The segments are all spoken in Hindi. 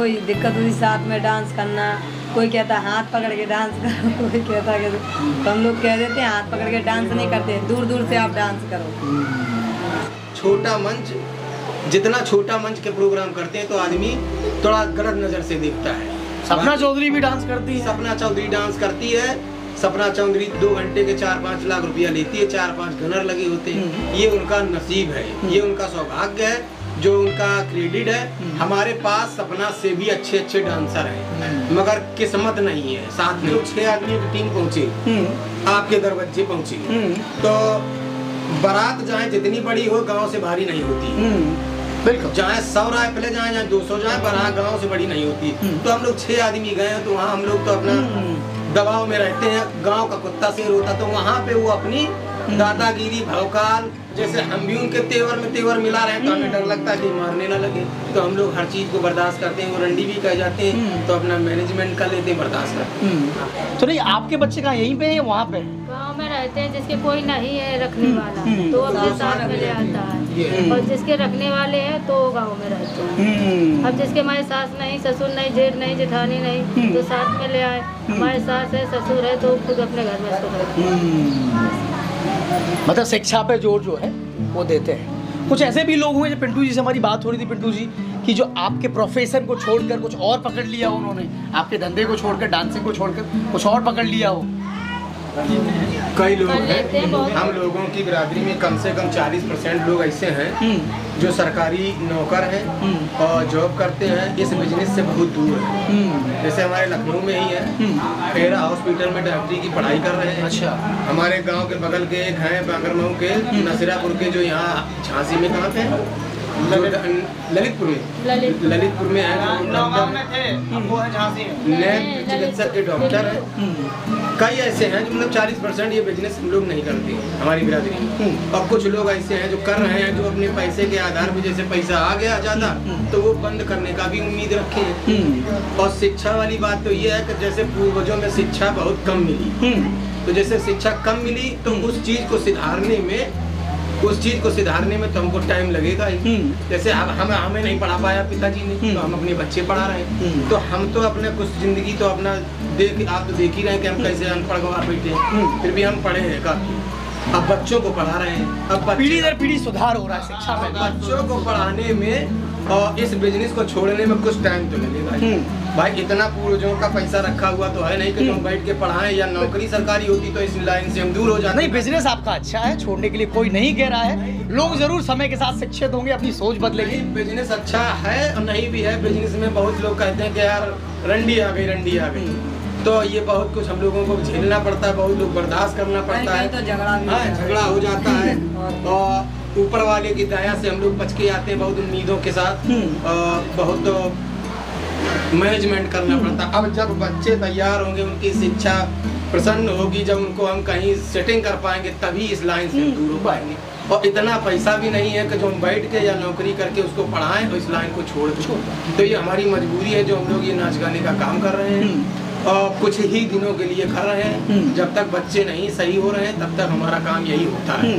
कोई दिक्कत हुई साथ में डांस करना, कोई कहता हाथ पकड़ के डांस करो, कोई कहता कि तो हम लोग कह देते हैं हाथ पकड़ के डांस नहीं करते, दूर दूर से आप डांस करो। छोटा मंच, जितना छोटा मंच के प्रोग्राम करते हैं तो आदमी थोड़ा गलत नज़र से देखता है। सपना चौधरी भी डांस करती है। सपना चौधरी डांस करती है। सपना चौधरी 2 घंटे के 4-5 लाख रुपया लेती है, 4-5 गनर लगे होते हैं। ये उनका नसीब है, ये उनका सौभाग्य है, जो उनका क्रेडिट है। हमारे पास सपना से भी अच्छे अच्छे डांसर हैं, मगर किस्मत नहीं है। साथ में 6 आदमी की टीम पहुंची, आपके दरवाजे पहुंची, तो बारात जाए जितनी बड़ी हो गांव से भारी नहीं होती। बिल्कुल, चाहे 100 राइफलें जाए या 200 जाए, बारात गांव से बड़ी नहीं होती। तो हम लोग 6 आदमी गए, तो वहाँ हम लोग तो अपना दबाव में रहते हैं। गांव का कुत्ता शेर होता, तो वहाँ पे वो अपनी दादागिरी भौकाल, जैसे हम भी उनके तेवर में तेवर मिला रहे हैं, तो हमें डर लगता है कि मारने ना लगे, तो हम लोग हर चीज को बर्दाश्त करते हैं। वो रंडी भी कह जाते हैं, तो अपना मैनेजमेंट कर लेते हैं, बर्दाश्त करते हैं। तो नहीं, आपके बच्चे कहाँ यहीं पे है, वहाँ पे गाँव में रहते हैं। जिसके कोई नहीं है रखने वाला तो अपने साथ में ले आता है, और जिसके रखने वाले हैं तो गाँव में रहते हैं। अब जिसके हमारे सास नहीं, ससुर नहीं, जेठ नहीं, जेठानी नहीं, तो साथ में ले आए। हमारे सास है, ससुर है, तो खुद अपने घर में इसको रखते। मतलब शिक्षा पे जोर जो है वो देते हैं। कुछ ऐसे भी लोग हुए, जो पिंटू जी से हमारी बात हो रही थी, पिंटू जी कि जो आपके प्रोफेशन को छोड़कर कुछ और पकड़ लिया उन्होंने, आपके धंधे को छोड़कर, डांसिंग को छोड़कर कुछ और पकड़ लिया हो। कई लोग हैं, हम लोगों की बिरादरी में कम से कम 40% लोग ऐसे हैं जो सरकारी नौकर हैं और जॉब करते हैं, इस बिजनेस से बहुत दूर है। जैसे हमारे लखनऊ में ही है, फेरा हॉस्पिटल में डॉक्टरी की पढ़ाई कर रहे हैं। अच्छा। हमारे गांव के बगल के एक हैं बागरमऊ के, नसीरापुर के, जो यहाँ झांसी में कहाँ पे ललितपुर में है, चिकित्सक के डॉक्टर हैं। कई ऐसे हैं जो मतलब 40% ये बिजनेस हम लोग नहीं करते हमारी बिरादरी में। और कुछ लोग ऐसे हैं जो कर रहे हैं, जो अपने पैसे के आधार पे, जैसे पैसा आ गया ज़्यादा तो वो बंद करने का भी उम्मीद रखे हैं। और शिक्षा वाली बात तो ये है कि जैसे पूर्वजों में शिक्षा बहुत कम मिली, तो जैसे शिक्षा कम मिली तो उस चीज़ को सुधारने में तो हमको टाइम लगेगा ही। जैसे अब हमें नहीं पढ़ा पाया पिताजी ने, तो हम अपने बच्चे पढ़ा रहे हैं। तो हम तो अपने कुछ जिंदगी तो अपना आप तो देख ही रहे हैं कि हम कैसे अनपढ़ गवार बैठे हैं, फिर भी हम पढ़े हैं काफी। अब बच्चों को पढ़ा रहे हैं, अब पीढ़ी दर पीढ़ी सुधार हो रहा है शिक्षा में। बच्चों को पढ़ाने में और इस बिजनेस को छोड़ने में कुछ टाइम तो लगेगा भाई। इतना पूर्वजों का पैसा रखा हुआ तो है नहीं कि तुम बैठ के पढ़ाएं, या नौकरी सरकारी होती तो इस लाइन से हम दूर हो जाते। नहीं, बिजनेस आपका अच्छा है, छोड़ने के लिए कोई नहीं कह रहा है। लोग जरूर समय के साथ शिक्षित होंगे, अपनी सोच बदलेगी। बिजनेस अच्छा है और नहीं भी है। बिजनेस में बहुत लोग कहते हैं कि यार रंडी आ गई, तो ये बहुत कुछ हम लोगों को झेलना पड़ता है, बहुत लोग बर्दाश्त करना पड़ता है, तो झगड़ा हो जाता है। और ऊपर वाले की दया से हम लोग बच के आते हैं बहुत उम्मीदों के साथ, बहुत मैनेजमेंट करना पड़ता है। अब जब बच्चे तैयार होंगे, उनकी शिक्षा प्रसन्न होगी, जब उनको हम कहीं सेटिंग कर पाएंगे, तभी इस लाइन से दूर हो पाएंगे। और इतना पैसा भी नहीं है कि जो हम बैठ के या नौकरी करके उसको पढ़ाएं और इस लाइन को छोड़ दें। तो ये हमारी मजबूरी है जो हम लोग ये नाच गाने का काम कर रहे हैं, और कुछ ही दिनों के लिए कर रहे हैं। जब तक बच्चे नहीं सही हो रहे हैं तब तक हमारा काम यही होता है,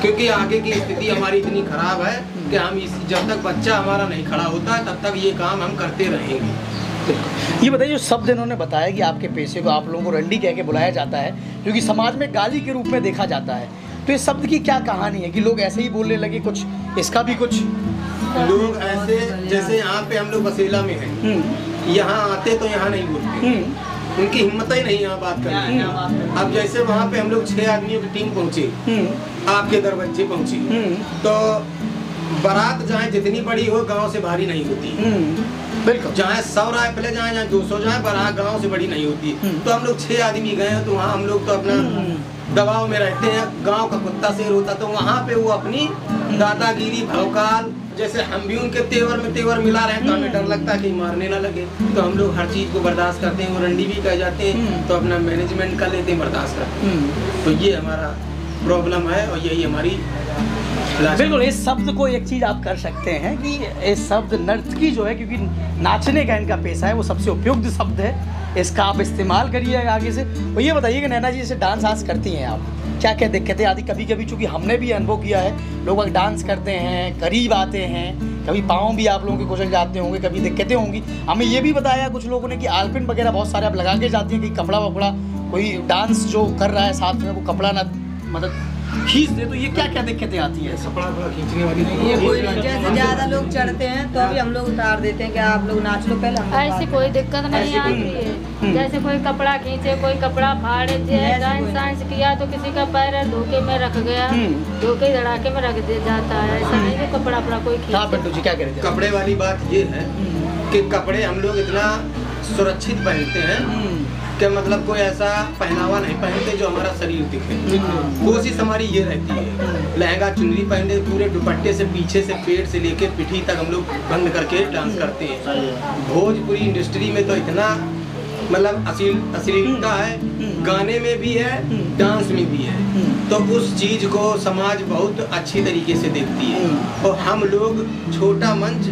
क्योंकि आगे की स्थिति हमारी इतनी खराब है कि हम जब तक बच्चा हमारा नहीं खड़ा होता है तब तक ये काम हम करते रहेंगे। ये बताइए, जो शब्द इन्होंने बताया कि आपके पेशे को आप लोगों को रंडी कह के बुलाया जाता है, जो कि समाज में गाली के रूप में देखा जाता है, तो इस शब्द की क्या कहानी है कि लोग ऐसे ही बोलने लगे? कुछ इसका भी कुछ लोग ऐसे, जैसे यहाँ पे हम लोग बसेला में हैं, यहाँ आते तो यहाँ नहीं बोलते, उनकी हिम्मत ही नहीं यहाँ बात करने। अब जैसे वहाँ पे हम लोग 6 आदमियों की टीम पहुँची, आपके दरवाजे पहुँची, तो बारात जाए जितनी बड़ी हो गांव से भारी नहीं होती। बिल्कुल, चाहे 100 राइफलें जाए या 200 जाए, बारात गांव से बड़ी नहीं होती। तो हम लोग 6 आदमी गए, तो वहाँ हम लोग तो अपना दबाव में रहते हैं। गांव का कुत्ता शेर होता, तो वहाँ पे वो अपनी दादागिरी भौकाल, जैसे हम भी उनके तेवर में तेवर मिला रहे हैं, तो हमें डर लगता है कि मारने ना लगे, तो हम लोग हर चीज को बर्दाश्त करते हैं। वो रंडी भी कह जाते हैं, तो अपना मैनेजमेंट कर लेते हैं, बर्दाश्त करते हैं। तो ये हमारा प्रॉब्लम है और यही हमारी। बिल्कुल, इस शब्द को एक चीज़ आप कर सकते हैं कि इस शब्द नर्तकी जो है, क्योंकि नाचने का इनका पेशा है, वो सबसे उपयुक्त शब्द है, इसका आप इस्तेमाल करिए आगे से। और ये बताइए कि नैना जी जैसे डांस करती हैं आप, क्या क्या दिक्कतें आती? कभी कभी चूँकि हमने भी अनुभव किया है, लोग डांस करते हैं, करीब आते हैं, कभी पाँव भी आप लोगों के कुचल जाते होंगे, कभी दिक्कतें होंगी। हमें ये भी बताया कुछ लोगों ने कि आलपिन वगैरह बहुत सारे आप लगा के जाती हैं कि कपड़ा वपड़ा कोई डांस जो कर रहा है साथ में वो कपड़ा ना मतलब खींच दे, तो ये क्या क्या दिक्कतें आती है? कपड़ा खींचने वाली नहीं ये कोई जैसे ज़्यादा लोग चढ़ते हैं तो अभी हम लोग उतार देते हैं कि आप लोग नाच लो पहले, हम लोग ऐसी कोई दिक्कत नहीं आती है। जैसे कोई कपड़ा खींचे, कोई कपड़ा फाड़े, डांस डांस किया तो किसी का पैर धोखे में रख गया, धोखे धड़ाके में रख दे जाता है। ऐसा नहीं कि कपड़ा अपना कोई खींचे। हाँ पिंटू जी क्या कह रहे थे? कपड़े वाली बात ये है कि कपड़े हम लोग इतना सुरक्षित पहनते हैं कि मतलब कोई ऐसा पहनावा नहीं पहनते जो हमारा शरीर दिखे। कोशिश हमारी ये रहती है लहंगा चुनरी पहनते, पूरे दुपट्टे से पीछे से पेट से लेके पिठी तक हम लोग बंद करके डांस करते हैं। भोजपुरी इंडस्ट्री में तो इतना मतलब अश्लीलता है, गाने में भी है, डांस में भी है, तो उस चीज को समाज बहुत अच्छी तरीके से देखती है। और हम लोग छोटा मंच,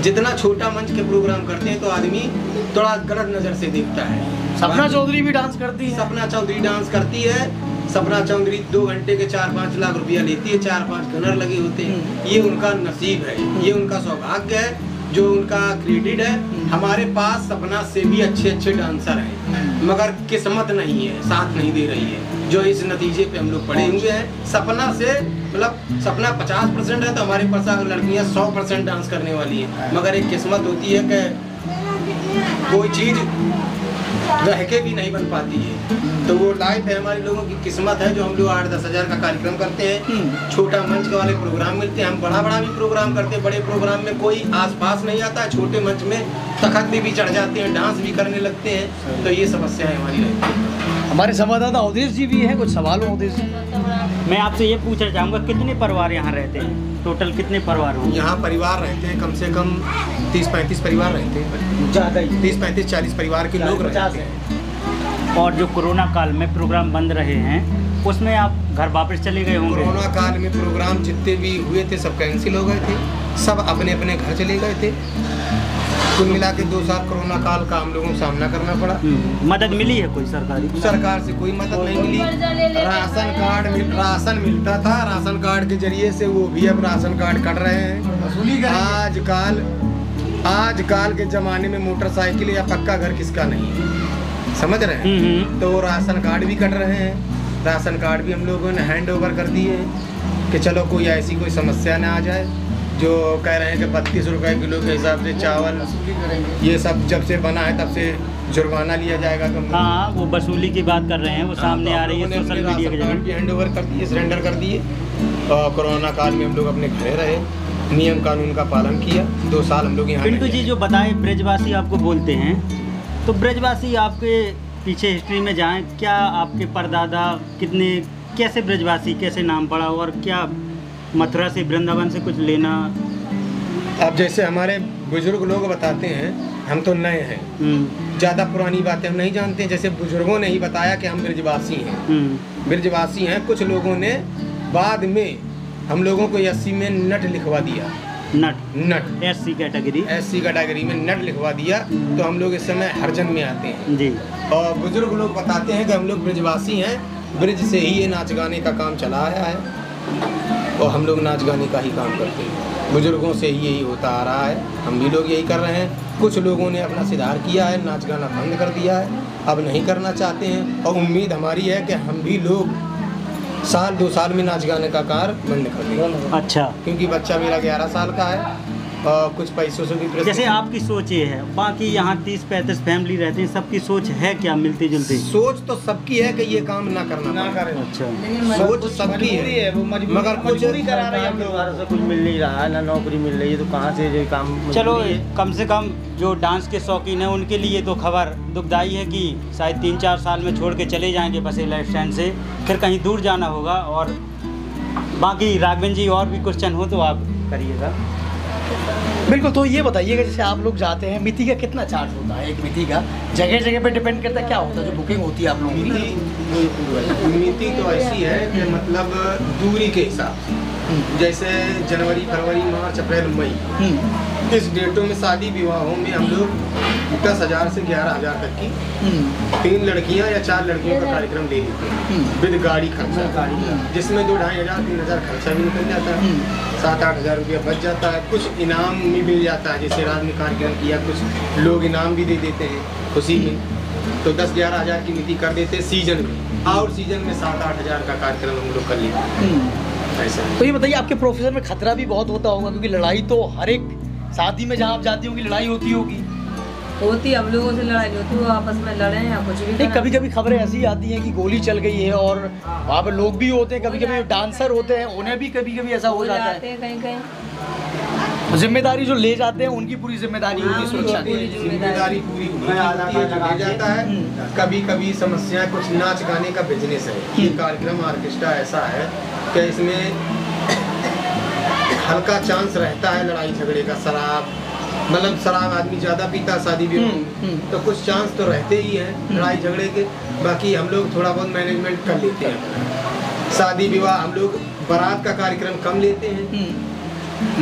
जितना छोटा मंच के प्रोग्राम करते हैं तो आदमी थोड़ा गलत नजर से देखता है। सपना चौधरी भी डांस करती है? सपना चौधरी डांस करती है। सपना चौधरी 2 घंटे के 4-5 लाख रुपया लेती है, 4-5 गनर लगे होते हैं। ये उनका नसीब है, ये उनका सौभाग्य है, जो उनका क्रेडिट है। हमारे पास सपना से भी अच्छे अच्छे डांसर हैं, मगर किस्मत नहीं है, साथ नहीं दे रही है, जो इस नतीजे पे हम लोग पड़े हुए हैं। सपना से मतलब सपना 50% है तो हमारे पास लड़कियां 100% डांस करने वाली है, मगर एक किस्मत होती है कि कोई चीज रह के भी नहीं बन पाती है। तो वो लाइफ है हमारे लोगों की किस्मत है, जो हम लोग 8-10 हज़ार का कार्यक्रम करते हैं। छोटा मंच के वाले प्रोग्राम मिलते हैं, हम बड़ा भी प्रोग्राम करते हैं। बड़े प्रोग्राम में कोई आसपास नहीं आता है, छोटे मंच में तखत भी चढ़ जाते हैं, डांस भी करने लगते हैं। तो ये समस्याएं हमारी रहती है। हमारे संवाददाता अवधेश जी भी हैं, कुछ सवाल हो अवधेश जी? मैं आपसे ये पूछना चाहूँगा, कितने परिवार यहाँ रहते हैं? टोटल कितने परिवार होंगे? यहाँ परिवार रहते हैं कम से कम 30-35 परिवार रहते हैं, ज़्यादा ही 30-35-40 परिवार के लोग रहते हैं। और जो कोरोना काल में प्रोग्राम बंद रहे हैं उसमें आप घर वापस चले गए होंगे? कोरोना काल में प्रोग्राम जितने भी हुए थे सब कैंसिल हो गए थे, सब अपने अपने घर चले गए थे। कुल मिला के 2 साल कोरोना काल का हम लोगों को सामना करना पड़ा। मदद मिली है कोई सरकारी? सरकार से कोई मदद नहीं मिली। राशन मिलता था, राशन कार्ड के जरिए से वो भी अब राशन कार्ड कट रहे हैं। आजकल के जमाने में मोटरसाइकिल या पक्का घर किसका नहीं है, समझ रहे हैं? तो राशन कार्ड भी कट रहे हैं। राशन कार्ड भी हम लोगों ने हैंड ओवर कर दिए कि चलो कोई ऐसी कोई समस्या ना आ जाए। जो कह रहे हैं कि 32 रुपए किलो के हिसाब से चावल ये सब जब से बना है तब से जुर्माना लिया जाएगा। हाँ, वो वसूली की बात कर रहे हैं, वो सामने आ रही है सोशल मीडिया के जरिए। हैंड ओवर कर दिए, सरेंडर कर दिए। और कोरोना काल में हम लोग अपने घरे रहे, नियम कानून का पालन किया। 2 साल हम लोग यहाँ। पिंटू जी जो बताए ब्रजवासी आपको बोलते हैं, तो ब्रजवासी आपके पीछे हिस्ट्री में जाएं, क्या आपके परदादा कैसे ब्रजवासी कैसे नाम पड़ा, और क्या मथुरा से वृंदावन से कुछ लेना? अब जैसे हमारे बुजुर्ग लोग बताते हैं, हम तो नए हैं, ज़्यादा पुरानी बातें हम नहीं जानते। जैसे बुजुर्गों ने ही बताया कि हम ब्रजवासी हैं, ब्रजवासी हैं। कुछ लोगों ने बाद में हम लोगों को 80 में नट लिखवा दिया। नट एससी कैटेगरी में नट लिखवा दिया। तो हम लोग इस समय हरजन में आते हैं जी। और बुजुर्ग लोग बताते हैं कि हम लोग ब्रजवासी हैं, ब्रज से ही ये नाच गाने का काम चला आया है और हम लोग नाच गाने का ही काम करते हैं। बुजुर्गों से ही यही होता आ रहा है, हम भी लोग यही कर रहे हैं। कुछ लोगों ने अपना सुधार किया है, नाच गाना बंद कर दिया है, अब नहीं करना चाहते हैं। और उम्मीद हमारी है कि हम भी लोग 1-2 साल में नाच गाने का कार्य बंद कर देंगे। अच्छा, क्योंकि बच्चा मेरा 11 साल का है और कुछ पैसों से भी। जैसे आपकी सोच ये है, बाकी यहाँ 30-35 फैमिली रहती हैं, सबकी सोच है क्या मिलती जुलती? सोच तो सबकी है कि ये काम ना करें। अच्छा, सोच सबकी है, मगर कुछ करा रहे हैं हम लोग से कुछ मिल नहीं रहा है, ना नौकरी मिल रही है, तो कहाँ से जो काम। चलो कम से कम जो डांस के शौकीन हैं उनके लिए तो खबर दुखदाई है कि शायद 3-4 साल में छोड़ के चले जाएंगे बसेला स्टैंड से, फिर कहीं दूर जाना होगा। और बाकी राघवेंद्र जी और भी क्वेश्चन हो तो आप करिएगा। बिल्कुल। तो ये बताइएगा, जैसे आप लोग जाते हैं, मिति का कितना चार्ज होता है? एक मिति का जगह जगह पे डिपेंड करता है, क्या होता है जो बुकिंग होती है आप लोगों की? मिति तो ऐसी है कि मतलब दूरी के हिसाब से, जैसे जनवरी, फरवरी, मार्च, अप्रैल, मई, इस डेटों में शादी विवाहों में हम लोग 10,000 से 11,000 तक की 3 लड़कियां या 4 लड़कियों का कार्यक्रम ले लेते हैं विद गाड़ी खर्चा, जिसमें 2,500-3,000 खर्चा भी निकल जाता है, 7-8 हज़ार रुपया बच जाता है। कुछ इनाम भी मिल जाता है, जैसे रात में कार्यक्रम किया, कुछ लोग इनाम भी दे देते हैं खुशी में, तो 10-11 हज़ार की मिति कर देते हैं सीजन में, और सीजन में 7-8 हज़ार का कार्यक्रम हम लोग कर लेते हैं ऐसा। तो ये बताइए, आपके प्रोफेशन में खतरा भी बहुत होता होगा, क्योंकि लड़ाई तो हर एक शादी में जहाँ आप जाती होगी लड़ाई होती होगी। हम लोगों से लड़ाई नहीं होती, वो आपस में लड़े या कुछ भी। नहीं, कभी कभी खबरें ऐसी आती हैं कि गोली चल गई है, और वहाँ पे लोग भी होते हैं, कभी कभी डांसर होते हैं, उन्हें भी कभी कभी ऐसा हो जाता है। कहीं कहीं जिम्मेदारी जो ले जाते हैं उनकी पूरी जिम्मेदारी होती है सुरक्षा की। जिम्मेदारी पूरी ले जाता है। कभी कभी समस्या कुछ नाच गाने का बिजनेस है, ये कार्यक्रम ऑर्केस्ट्रा ऐसा है कि इसमें हल्का चांस रहता है लड़ाई झगड़े का, शराब मतलब शराब आदमी ज़्यादा पीता शादी विवाह तो कुछ चांस तो रहते ही हैं लड़ाई झगड़े के। बाकी हम लोग थोड़ा बहुत मैनेजमेंट कर लेते हैं। शादी विवाह हम लोग बारात का कार्यक्रम कम लेते हैं,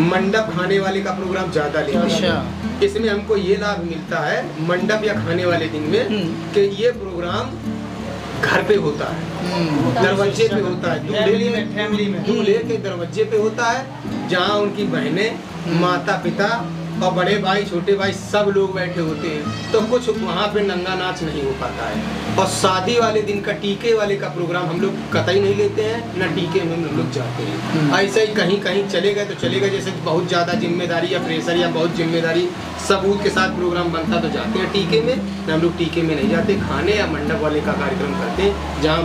मंडप खाने वाले का प्रोग्राम ज़्यादा लेते हैं। इसमें हमको ये लाभ मिलता है मंडप या खाने वाले दिन में कि ये प्रोग्राम घर पे होता है, दरवाजे पे होता है, दूल्हे के दरवाजे पे होता है, जहाँ उनकी बहनें, माता पिता और बड़े भाई, छोटे भाई सब लोग बैठे होते हैं, तो कुछ वहाँ पे नंगा नाच नहीं हो पाता है। और शादी वाले दिन का टीके वाले का प्रोग्राम हम लोग कतई नहीं लेते हैं, न टीके में हम लोग जाते हैं। ऐसे ही कहीं कहीं चले गए तो चले गए, जैसे बहुत ज़्यादा जिम्मेदारी या प्रेशर या बहुत जिम्मेदारी सबूत के साथ प्रोग्राम बनता तो जाते हैं टीके में, न हम लोग टीके में नहीं जाते, खाने या मंडप वाले का कार्यक्रम करते हैं, जहाँ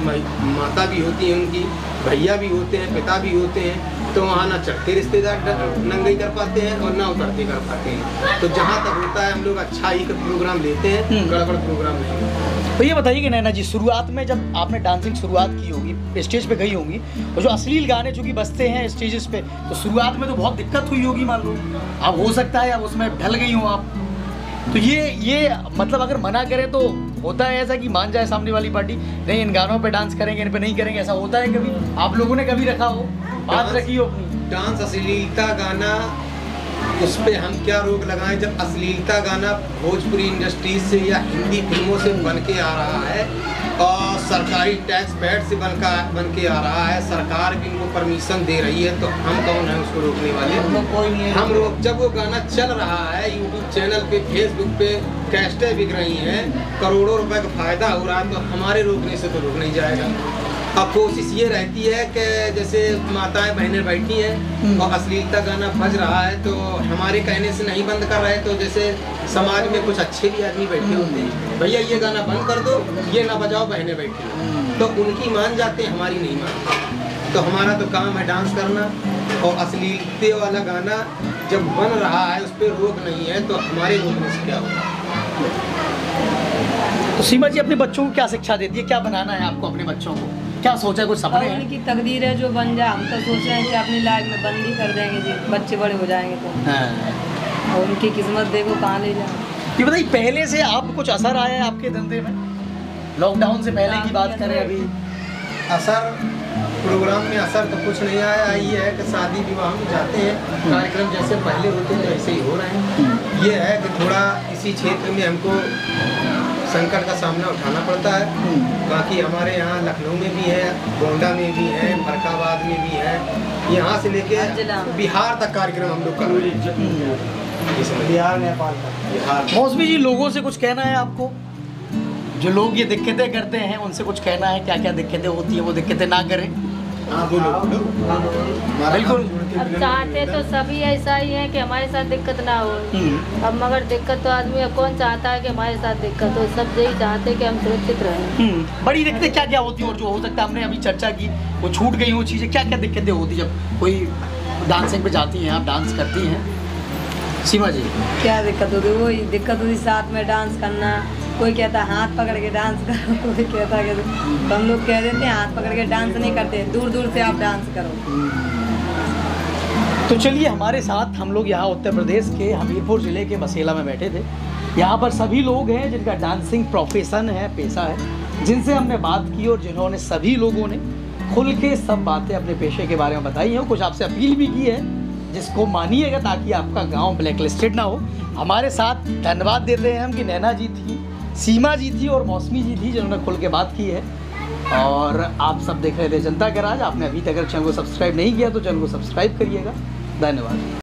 माता भी होती है, उनकी भैया भी होते हैं, पिता भी होते हैं, तो वहाँ ना चढ़ते रिश्तेदार नंगे कर पाते हैं और ना उतरते कर पाते हैं। तो जहाँ तक होता है हम लोग अच्छा ही प्रोग्राम लेते हैं, गड़बड़ प्रोग्राम नहीं। तो ये बताइए कि नैना जी, शुरुआत में जब आपने डांसिंग शुरुआत की होगी, स्टेज पे गई होंगी, और जो अश्लील गाने जो कि बजते हैं स्टेजेस पे, तो शुरुआत में तो बहुत दिक्कत हुई होगी, मान लो अब हो सकता है अब उसमें ढल गई हो आप, तो ये मतलब अगर मना करें तो होता है ऐसा कि मान जाए सामने वाली पार्टी, नहीं इन गानों पे डांस करेंगे, इन पे नहीं करेंगे, ऐसा होता है कभी? आप लोगों ने कभी रखा हो, बात रखी हो अपनी? डांस अश्लीलता गाना, उस पर हम क्या रोक लगाएं जब अश्लीलता गाना भोजपुरी इंडस्ट्री से या हिंदी फिल्मों से बन के आ रहा है और सरकारी टैक्स पैड से बन के आ रहा है, सरकार भी इनको परमिशन दे रही है, तो हम कौन है उसको रोकने वाले? कोई नहीं है। हम लोग जब वो गाना चल रहा है यूट्यूब चैनल पे, फेसबुक पे कैस्टें बिक रही हैं, करोड़ों रुपए का फायदा हो रहा है, तो हमारे रोकने से तो रोक नहीं जाएगा। अब कोशिश ये रहती है कि जैसे माताएं बहनें बैठी हैं और अश्लीलता गाना बज रहा है, तो हमारे कहने से नहीं बंद कर रहे, तो जैसे समाज में कुछ अच्छे भी आदमी बैठे होते हैं, भैया ये गाना बंद कर दो, ये ना बजाओ, बहनें बैठी, तो उनकी मान जाते हैं, हमारी नहीं मानते। तो हमारा तो काम है डांस करना, और अश्लीलते वाला गाना जब बन रहा है उस पर रोक नहीं है, तो हमारे रोकने से क्या होगा? तो सीमा जी अपने बच्चों को क्या शिक्षा देती है, क्या बनाना है आपको अपने बच्चों को, क्या सोचा है, कुछ सपने हैं? उनकी तकदीर है जो बन जाए, हम तो सोच रहे हैं कि अपनी लाइफ में बंद ही कर देंगे जी, बच्चे बड़े हो जाएंगे तो। हाँ। और उनकी किस्मत देखो कहाँ ले जाए। ये बताइए, पहले से आप कुछ असर आया है आपके धंधे में, लॉकडाउन से पहले की बात करें अभी? असर प्रोग्राम में असर तो कुछ नहीं आया, ये है कि शादी विवाह में जाते हैं, कार्यक्रम जैसे पहले होते हैं वैसे ही हो रहे हैं। ये है कि थोड़ा इसी क्षेत्र में हमको संकट का सामना उठाना पड़ता है। बाकी हमारे यहाँ लखनऊ में भी है, गोंडा में भी है, फरकाबाद में भी है, यहाँ से लेके बिहार तक कार्यक्रम हम लोग कर रहे हैं, बिहार नेपाल तक। बिहार मौसमी जी, लोगों से कुछ कहना है आपको, जो लोग ये दिक्कतें करते हैं उनसे कुछ कहना है, क्या क्या दिक्कतें होती हैं वो दिक्कतें ना करें? हाँ बोलो। बिल्कुल। अब चाहते तो सभी ऐसा ही है कि हमारे साथ दिक्कत ना हो, अब मगर दिक्कत तो आदमी कौन चाहता है कि हमारे साथ दिक्कत हो, सब यही चाहते हैं कि हम सुरक्षित रहें। बड़ी दिक्कतें क्या क्या होती हैं, और जो हो सकता है हमने अभी चर्चा की वो छूट गई वो चीज़ें, क्या क्या दिक्कतें होती जब कोई डांसिंग पे जाती हैं, आप डांस करती हैं? सीमा जी क्या दिक्कत होती है? वही दिक्कत होती साथ में डांस करना, कोई कहता है हाथ पकड़ के डांस करो, कोई कहता है कि तो हम लोग कह देते हैं हाथ पकड़ के डांस नहीं करते, दूर दूर से आप डांस करो। तो चलिए, हमारे साथ हम लोग यहाँ उत्तर प्रदेश के हमीरपुर ज़िले के बसेला में बैठे थे। यहाँ पर सभी लोग हैं जिनका डांसिंग प्रोफेशन है, पेशा है, जिनसे हमने बात की और जिन्होंने सभी लोगों ने खुल के सब बातें अपने पेशे के बारे में बताई हैं। कुछ आपसे अपील भी की है जिसको मानिएगा ताकि आपका गांव ब्लैकलिस्टेड ना हो। हमारे साथ धन्यवाद देते हैं हम कि नैना जी थी, सीमा जी थी और मौसमी जी थी जिन्होंने खुल के बात की है। और आप सब देख रहे थे जनता का राज। आपने अभी तक अगर चैनल को सब्सक्राइब नहीं किया तो चैनल को सब्सक्राइब करिएगा। धन्यवाद।